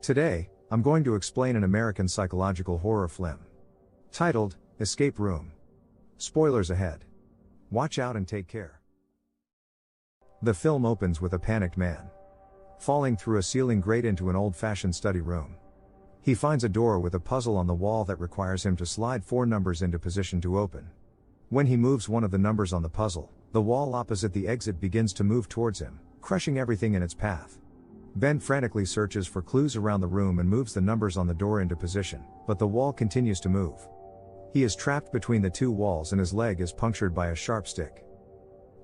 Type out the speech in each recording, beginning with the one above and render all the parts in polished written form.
Today, I'm going to explain an American psychological horror film titled Escape Room. Spoilers ahead. Watch out and take care. The film opens with a panicked man falling through a ceiling grate into an old-fashioned study room. He finds a door with a puzzle on the wall that requires him to slide 4 numbers into position to open. When he moves one of the numbers on the puzzle, the wall opposite the exit begins to move towards him, crushing everything in its path. Ben frantically searches for clues around the room and moves the numbers on the door into position, but the wall continues to move. He is trapped between the 2 walls and his leg is punctured by a sharp stick.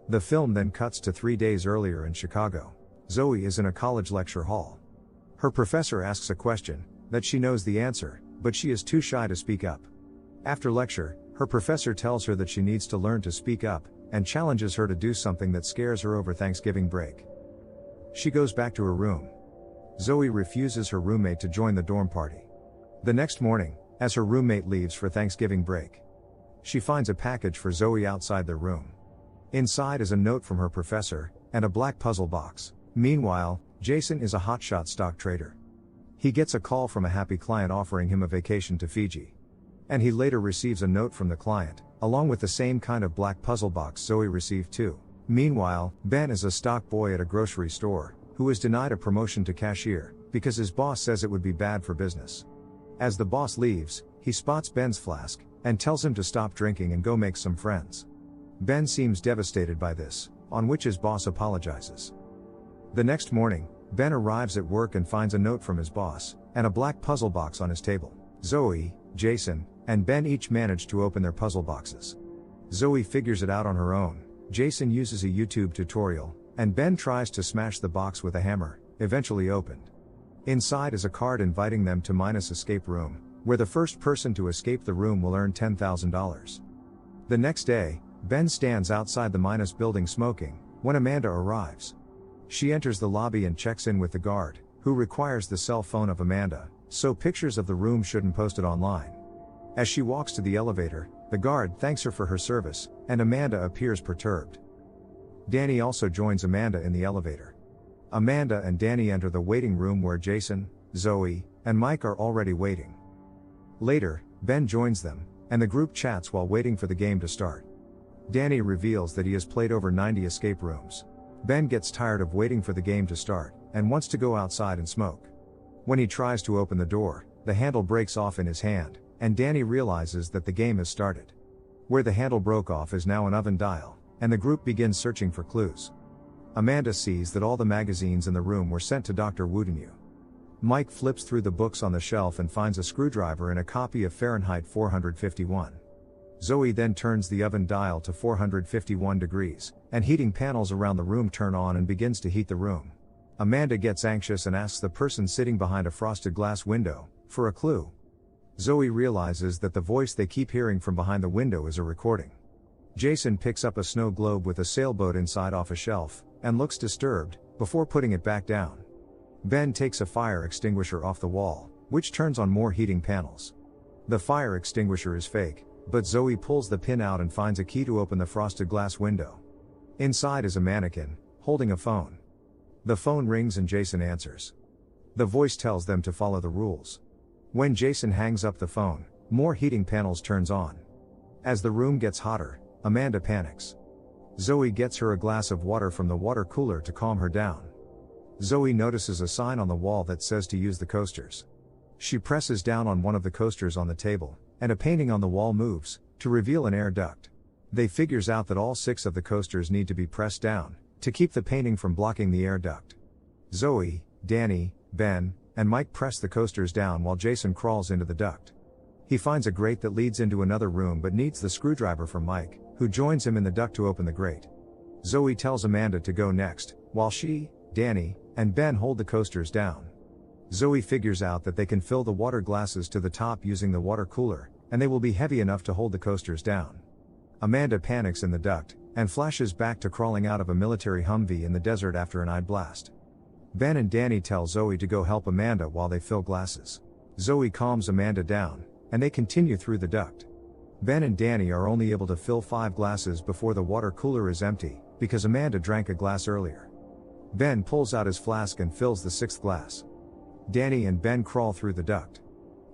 The film then cuts to 3 days earlier in Chicago. Zoe is in a college lecture hall. Her professor asks a question that she knows the answer, but she is too shy to speak up. After lecture, her professor tells her that she needs to learn to speak up, and challenges her to do something that scares her over Thanksgiving break. She goes back to her room. Zoe refuses her roommate to join the dorm party. The next morning, as her roommate leaves for Thanksgiving break, she finds a package for Zoe outside their room. Inside is a note from her professor, and a black puzzle box. Meanwhile, Jason is a hotshot stock trader. He gets a call from a happy client offering him a vacation to Fiji. And he later receives a note from the client, along with the same kind of black puzzle box Zoe received too. Meanwhile, Ben is a stock boy at a grocery store, who is denied a promotion to cashier, because his boss says it would be bad for business. As the boss leaves, he spots Ben's flask, and tells him to stop drinking and go make some friends. Ben seems devastated by this, on which his boss apologizes. The next morning, Ben arrives at work and finds a note from his boss, and a black puzzle box on his table. Zoe, Jason, and Ben each manage to open their puzzle boxes. Zoe figures it out on her own, Jason uses a YouTube tutorial, and Ben tries to smash the box with a hammer, eventually opened. Inside is a card inviting them to Minus Escape Room, where the first person to escape the room will earn $10,000. The next day, Ben stands outside the Minus building smoking, when Amanda arrives. She enters the lobby and checks in with the guard, who requires the cell phone of Amanda, so pictures of the room shouldn't post it online. As she walks to the elevator, the guard thanks her for her service, and Amanda appears perturbed. Danny also joins Amanda in the elevator. Amanda and Danny enter the waiting room where Jason, Zoe, and Mike are already waiting. Later, Ben joins them, and the group chats while waiting for the game to start. Danny reveals that he has played over 90 escape rooms. Ben gets tired of waiting for the game to start, and wants to go outside and smoke. When he tries to open the door, the handle breaks off in his hand, and Danny realizes that the game has started. Where the handle broke off is now an oven dial, and the group begins searching for clues. Amanda sees that all the magazines in the room were sent to Dr. Woodenue. Mike flips through the books on the shelf and finds a screwdriver and a copy of Fahrenheit 451. Zoe then turns the oven dial to 451 degrees, and heating panels around the room turn on and begins to heat the room. Amanda gets anxious and asks the person sitting behind a frosted glass window for a clue. Zoe realizes that the voice they keep hearing from behind the window is a recording. Jason picks up a snow globe with a sailboat inside off a shelf, and looks disturbed, before putting it back down. Ben takes a fire extinguisher off the wall, which turns on more heating panels. The fire extinguisher is fake, but Zoe pulls the pin out and finds a key to open the frosted glass window. Inside is a mannequin, holding a phone. The phone rings and Jason answers. The voice tells them to follow the rules. When Jason hangs up the phone, more heating panels turns on. As the room gets hotter, Amanda panics. Zoe gets her a glass of water from the water cooler to calm her down. Zoe notices a sign on the wall that says to use the coasters. She presses down on one of the coasters on the table, and a painting on the wall moves, to reveal an air duct. They figures out that all 6 of the coasters need to be pressed down, to keep the painting from blocking the air duct. Zoe, Danny, Ben, and Mike press the coasters down while Jason crawls into the duct. He finds a grate that leads into another room but needs the screwdriver from Mike, who joins him in the duct to open the grate. Zoe tells Amanda to go next, while she, Danny, and Ben hold the coasters down. Zoe figures out that they can fill the water glasses to the top using the water cooler, and they will be heavy enough to hold the coasters down. Amanda panics in the duct, and flashes back to crawling out of a military Humvee in the desert after an eye blast. Ben and Danny tell Zoe to go help Amanda while they fill glasses. Zoe calms Amanda down, and they continue through the duct. Ben and Danny are only able to fill 5 glasses before the water cooler is empty, because Amanda drank a glass earlier. Ben pulls out his flask and fills the 6th glass. Danny and Ben crawl through the duct.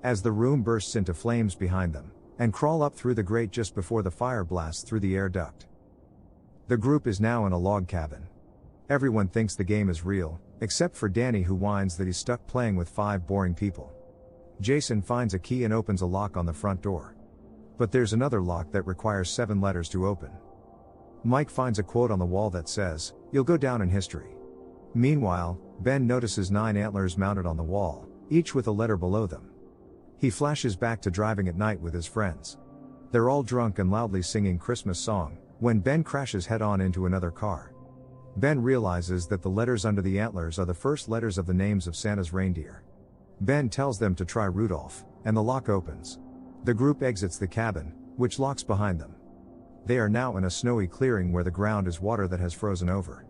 As the room bursts into flames behind them, and crawl up through the grate just before the fire blasts through the air duct. The group is now in a log cabin. Everyone thinks the game is real, except for Danny, who whines that he's stuck playing with 5 boring people. Jason finds a key and opens a lock on the front door. But there's another lock that requires 7 letters to open. Mike finds a quote on the wall that says, "You'll go down in history." Meanwhile, Ben notices 9 antlers mounted on the wall, each with a letter below them. He flashes back to driving at night with his friends. They're all drunk and loudly singing Christmas song, when Ben crashes head-on into another car. Ben realizes that the letters under the antlers are the first letters of the names of Santa's reindeer. Ben tells them to try Rudolph, and the lock opens. The group exits the cabin, which locks behind them. They are now in a snowy clearing where the ground is water that has frozen over.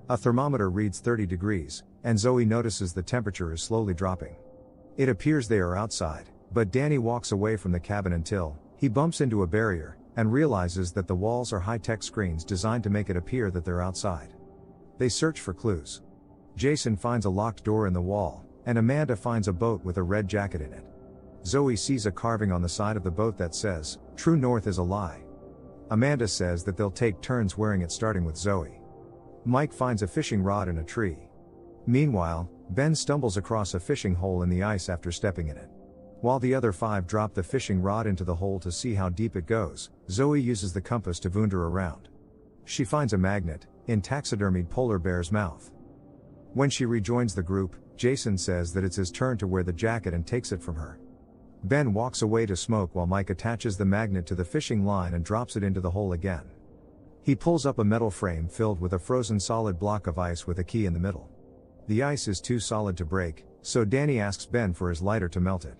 A thermometer reads 30 degrees, and Zoe notices the temperature is slowly dropping. It appears they are outside, but Danny walks away from the cabin until he bumps into a barrier, and realizes that the walls are high-tech screens designed to make it appear that they're outside. They search for clues. Jason finds a locked door in the wall, and Amanda finds a boat with a red jacket in it. Zoe sees a carving on the side of the boat that says, "True North is a lie." Amanda says that they'll take turns wearing it, starting with Zoe. Mike finds a fishing rod in a tree. Meanwhile, Ben stumbles across a fishing hole in the ice after stepping in it. While the other 5 drop the fishing rod into the hole to see how deep it goes, Zoe uses the compass to wander around. She finds a magnet in taxidermied polar bear's mouth. When she rejoins the group, Jason says that it's his turn to wear the jacket and takes it from her. Ben walks away to smoke while Mike attaches the magnet to the fishing line and drops it into the hole again. He pulls up a metal frame filled with a frozen solid block of ice with a key in the middle. The ice is too solid to break, so Danny asks Ben for his lighter to melt it.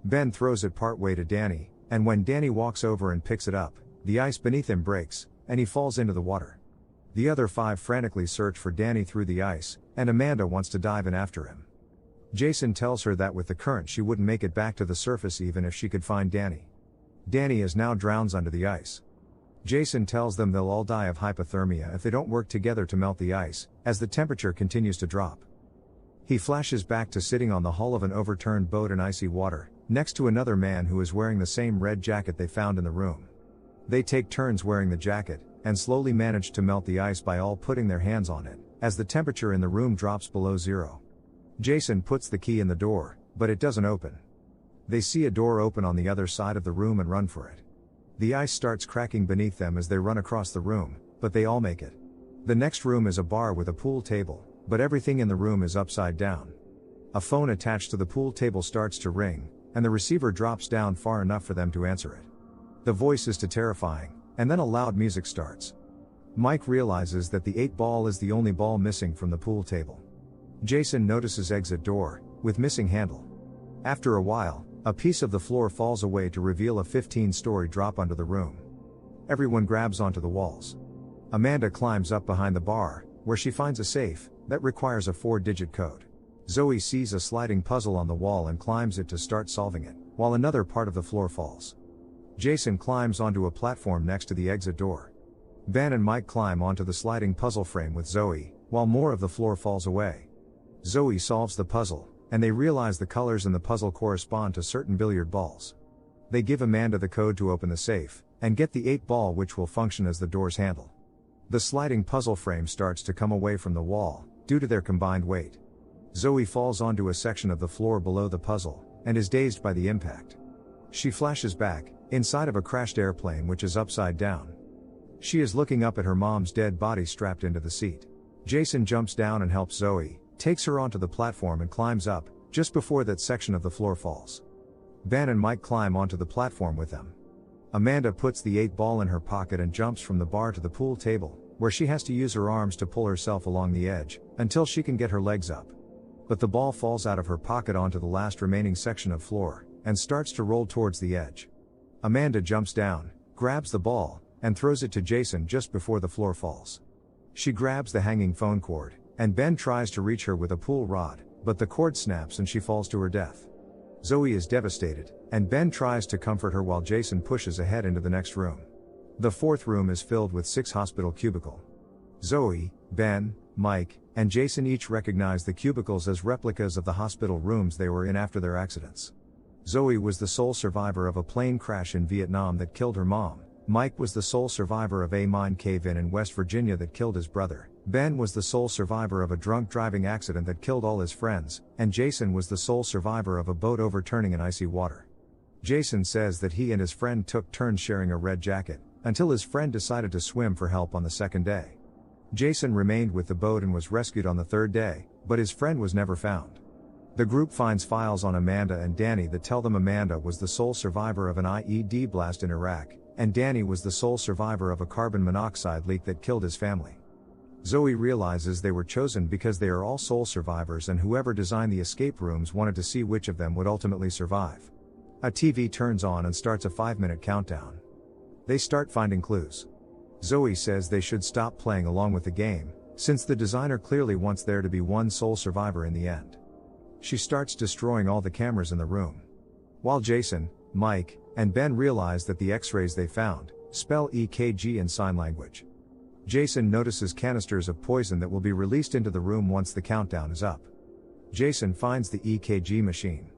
Ben throws it partway to Danny, and when Danny walks over and picks it up, the ice beneath him breaks, and he falls into the water. The other 5 frantically search for Danny through the ice, and Amanda wants to dive in after him. Jason tells her that with the current she wouldn't make it back to the surface even if she could find Danny. Danny is now drowns under the ice. Jason tells them they'll all die of hypothermia if they don't work together to melt the ice, as the temperature continues to drop. He flashes back to sitting on the hull of an overturned boat in icy water, next to another man who is wearing the same red jacket they found in the room. They take turns wearing the jacket, and slowly manage to melt the ice by all putting their hands on it, as the temperature in the room drops below 0. Jason puts the key in the door, but it doesn't open. They see a door open on the other side of the room and run for it. The ice starts cracking beneath them as they run across the room, but they all make it. The next room is a bar with a pool table, but everything in the room is upside down. A phone attached to the pool table starts to ring, and the receiver drops down far enough for them to answer it. The voice is too terrifying, and then a loud music starts. Mike realizes that the 8 ball is the only ball missing from the pool table. Jason notices exit door, with missing handle. After a while, a piece of the floor falls away to reveal a 15-story drop under the room. Everyone grabs onto the walls. Amanda climbs up behind the bar, where she finds a safe that requires a 4-digit code. Zoe sees a sliding puzzle on the wall and climbs it to start solving it, while another part of the floor falls. Jason climbs onto a platform next to the exit door. Ben and Mike climb onto the sliding puzzle frame with Zoe, while more of the floor falls away. Zoe solves the puzzle, and they realize the colors in the puzzle correspond to certain billiard balls. They give Amanda the code to open the safe, and get the 8 ball which will function as the door's handle. The sliding puzzle frame starts to come away from the wall, due to their combined weight. Zoe falls onto a section of the floor below the puzzle, and is dazed by the impact. She flashes back, inside of a crashed airplane which is upside down. She is looking up at her mom's dead body strapped into the seat. Jason jumps down and helps Zoe, takes her onto the platform and climbs up, just before that section of the floor falls. Ben and Mike climb onto the platform with them. Amanda puts the 8 ball in her pocket and jumps from the bar to the pool table, where she has to use her arms to pull herself along the edge, until she can get her legs up. But the ball falls out of her pocket onto the last remaining section of floor, and starts to roll towards the edge. Amanda jumps down, grabs the ball, and throws it to Jason just before the floor falls. She grabs the hanging phone cord, and Ben tries to reach her with a pool rod, but the cord snaps and she falls to her death. Zoe is devastated, and Ben tries to comfort her while Jason pushes ahead into the next room. The 4th room is filled with 6 hospital cubicles. Zoe, Ben, Mike, and Jason each recognized the cubicles as replicas of the hospital rooms they were in after their accidents. Zoe was the sole survivor of a plane crash in Vietnam that killed her mom. Mike was the sole survivor of a mine cave-in in West Virginia that killed his brother. Ben was the sole survivor of a drunk driving accident that killed all his friends, and Jason was the sole survivor of a boat overturning in icy water. Jason says that he and his friend took turns sharing a red jacket, until his friend decided to swim for help on the second day. Jason remained with the boat and was rescued on the third day, but his friend was never found. The group finds files on Amanda and Danny that tell them Amanda was the sole survivor of an IED blast in Iraq, and Danny was the sole survivor of a carbon monoxide leak that killed his family. Zoe realizes they were chosen because they are all sole survivors, and whoever designed the escape rooms wanted to see which of them would ultimately survive. A TV turns on and starts a 5-minute countdown. They start finding clues. Zoe says they should stop playing along with the game, since the designer clearly wants there to be one sole survivor in the end. She starts destroying all the cameras in the room. While Jason, Mike, and Ben realize that the X-rays they found spell EKG in sign language. Jason notices canisters of poison that will be released into the room once the countdown is up. Jason finds the EKG machine.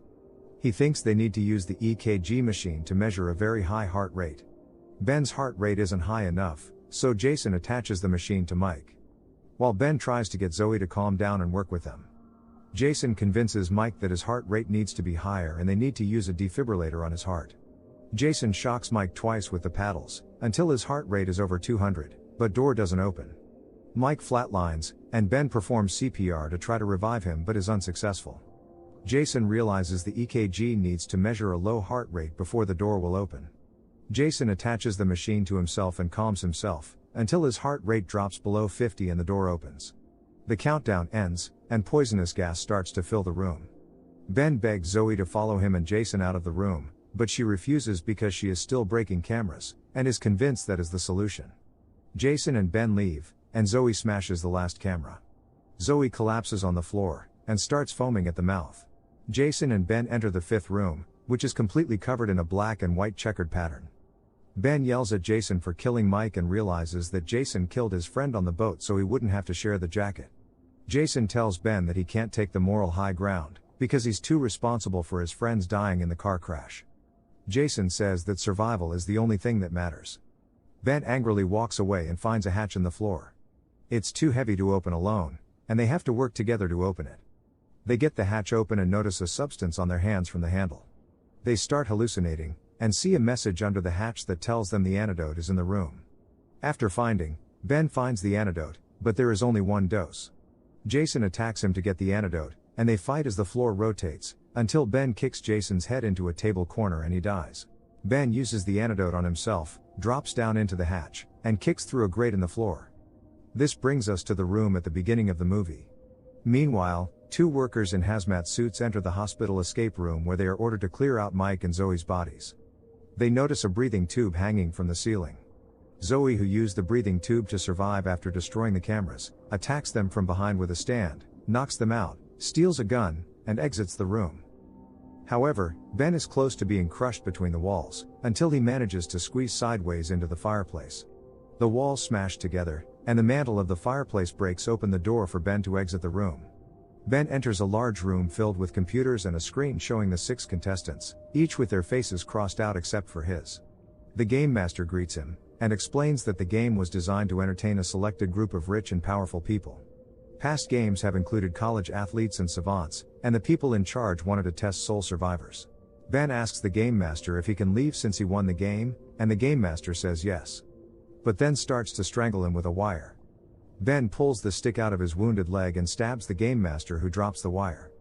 He thinks they need to use the EKG machine to measure a very high heart rate. Ben's heart rate isn't high enough, so Jason attaches the machine to Mike. While Ben tries to get Zoe to calm down and work with them, Jason convinces Mike that his heart rate needs to be higher and they need to use a defibrillator on his heart. Jason shocks Mike twice with the paddles, until his heart rate is over 200, but door doesn't open. Mike flatlines, and Ben performs CPR to try to revive him but is unsuccessful. Jason realizes the EKG needs to measure a low heart rate before the door will open. Jason attaches the machine to himself and calms himself, until his heart rate drops below 50 and the door opens. The countdown ends, and poisonous gas starts to fill the room. Ben begs Zoe to follow him and Jason out of the room, but she refuses because she is still breaking cameras, and is convinced that is the solution. Jason and Ben leave, and Zoe smashes the last camera. Zoe collapses on the floor, and starts foaming at the mouth. Jason and Ben enter the fifth room, which is completely covered in a black and white checkered pattern. Ben yells at Jason for killing Mike and realizes that Jason killed his friend on the boat so he wouldn't have to share the jacket. Jason tells Ben that he can't take the moral high ground, because he's too responsible for his friends dying in the car crash. Jason says that survival is the only thing that matters. Ben angrily walks away and finds a hatch in the floor. It's too heavy to open alone, and they have to work together to open it. They get the hatch open and notice a substance on their hands from the handle. They start hallucinating, and see a message under the hatch that tells them the antidote is in the room. After finding, Ben finds the antidote, but there is only one dose. Jason attacks him to get the antidote, and they fight as the floor rotates, until Ben kicks Jason's head into a table corner and he dies. Ben uses the antidote on himself, drops down into the hatch, and kicks through a grate in the floor. This brings us to the room at the beginning of the movie. Meanwhile, two workers in hazmat suits enter the hospital escape room where they are ordered to clear out Mike and Zoe's bodies. They notice a breathing tube hanging from the ceiling. Zoe, who used the breathing tube to survive after destroying the cameras, attacks them from behind with a stand, knocks them out, steals a gun, and exits the room. However, Ben is close to being crushed between the walls, until he manages to squeeze sideways into the fireplace. The walls smash together, and the mantle of the fireplace breaks open the door for Ben to exit the room. Ben enters a large room filled with computers and a screen showing the 6 contestants, each with their faces crossed out except for his. The game master greets him, and explains that the game was designed to entertain a selected group of rich and powerful people. Past games have included college athletes and savants, and the people in charge wanted to test sole survivors. Ben asks the game master if he can leave since he won the game, and the game master says yes. But then starts to strangle him with a wire. Ben pulls the stick out of his wounded leg and stabs the game master, who drops the wire.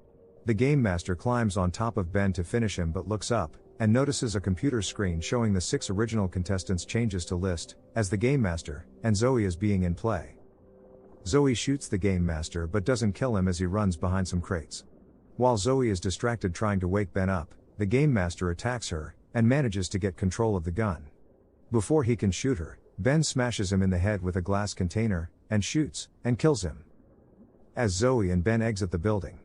The game master climbs on top of Ben to finish him but looks up, and notices a computer screen showing the 6 original contestants changes to list, as the game master, and Zoe as being in play. Zoe shoots the game master but doesn't kill him as he runs behind some crates. While Zoe is distracted trying to wake Ben up, the game master attacks her, and manages to get control of the gun. Before he can shoot her, Ben smashes him in the head with a glass container, and shoots, and kills him. As Zoe and Ben exit the building,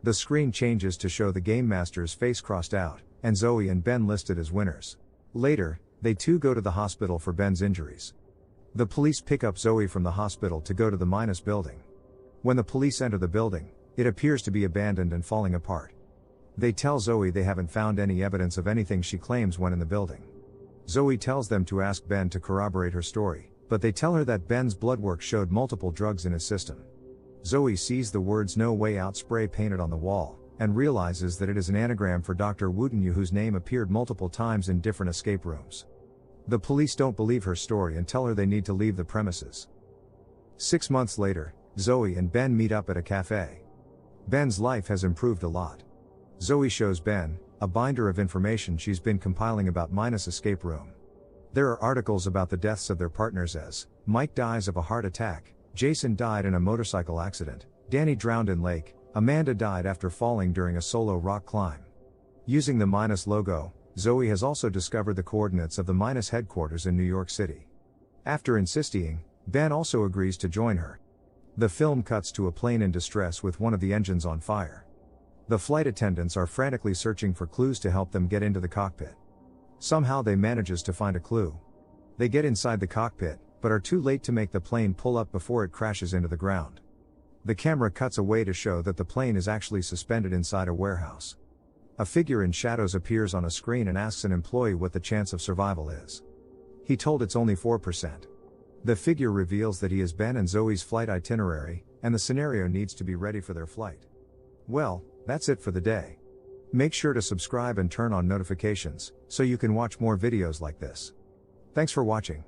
the screen changes to show the game master's face crossed out, and Zoe and Ben listed as winners. Later, they too go to the hospital for Ben's injuries. The police pick up Zoe from the hospital to go to the Minus building. When the police enter the building, it appears to be abandoned and falling apart. They tell Zoe they haven't found any evidence of anything she claims when in the building. Zoe tells them to ask Ben to corroborate her story, but they tell her that Ben's blood work showed multiple drugs in his system. Zoe sees the words "No Way Out" spray painted on the wall, and realizes that it is an anagram for Dr. Wootenyu, whose name appeared multiple times in different escape rooms. The police don't believe her story and tell her they need to leave the premises. 6 months later, Zoe and Ben meet up at a cafe. Ben's life has improved a lot. Zoe shows Ben a binder of information she's been compiling about Minus escape room. There are articles about the deaths of their partners, as Mike dies of a heart attack, Jason died in a motorcycle accident, Danny drowned in lake, Amanda died after falling during a solo rock climb. Using the Minus logo, Zoe has also discovered the coordinates of the Minus headquarters in New York City. After insisting, Ben also agrees to join her. The film cuts to a plane in distress with one of the engines on fire. The flight attendants are frantically searching for clues to help them get into the cockpit. Somehow they manages to find a clue. They get inside the cockpit, but are too late to make the plane pull up before it crashes into the ground. The camera cuts away to show that the plane is actually suspended inside a warehouse. A figure in shadows appears on a screen and asks an employee what the chance of survival is. He told it's only 4%. The figure reveals that he is Ben and Zoe's flight itinerary, and the scenario needs to be ready for their flight. Well, that's it for the day. Make sure to subscribe and turn on notifications, so you can watch more videos like this. Thanks for watching.